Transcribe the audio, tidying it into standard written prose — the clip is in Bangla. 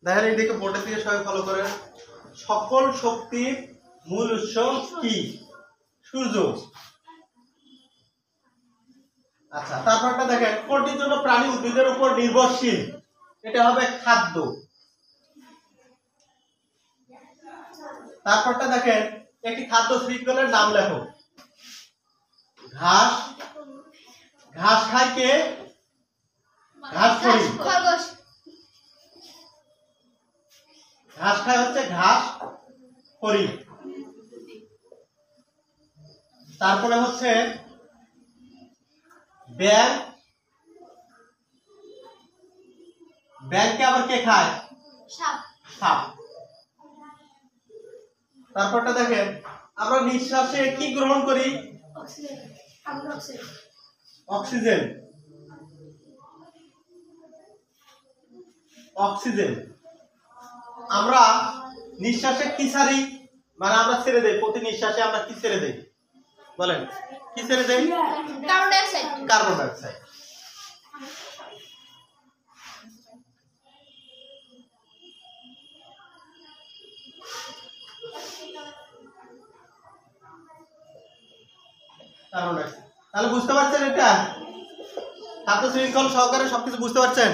দেখেন এই দিকে বোর্ডের দিকে সবাই ফলো করেন। সকল শক্তির মূল উৎস কি? সূর্য। আচ্ছা, তারপরটা দেখেন কোনটির জন্য প্রাণী উদ্ভিদের উপর নির্ভরশীল? এটা হবে খাদ্য। তারপরটা দেখেন একটি খাদ্য শৃঙ্খলের নাম লেখো। ঘাস। ঘাস খায় কে? ঘাস খড়ি। খরগোশ। ঘাস খায় হচ্ছে ঘাস খড়ি। তারপরে হচ্ছে ব্যাঙ। ব্যাঙকে আবার কে খায়? সাপ। সাপ। তারপরটা দেখেন আমরা নিঃশ্বাসে কি গ্রহণ করি? Oxygen. Carbon dioxide. Oxygen. Oxygen. আমরা নিঃশ্বাসে কি ছাড়ি? মানে আমরা ছেড়ে দেই, প্রতি নিঃশ্বাসে আমরা কি ছেড়ে দেই? বলেন, কি ছেড়ে দেই? Carbon dioxide. Carbon dioxide. Carbon dioxide. তাহলে বুঝতে পারছেন এটা? খাদ্য শৃঙ্খল সহকারে সবকিছু বুঝতে পারছেন?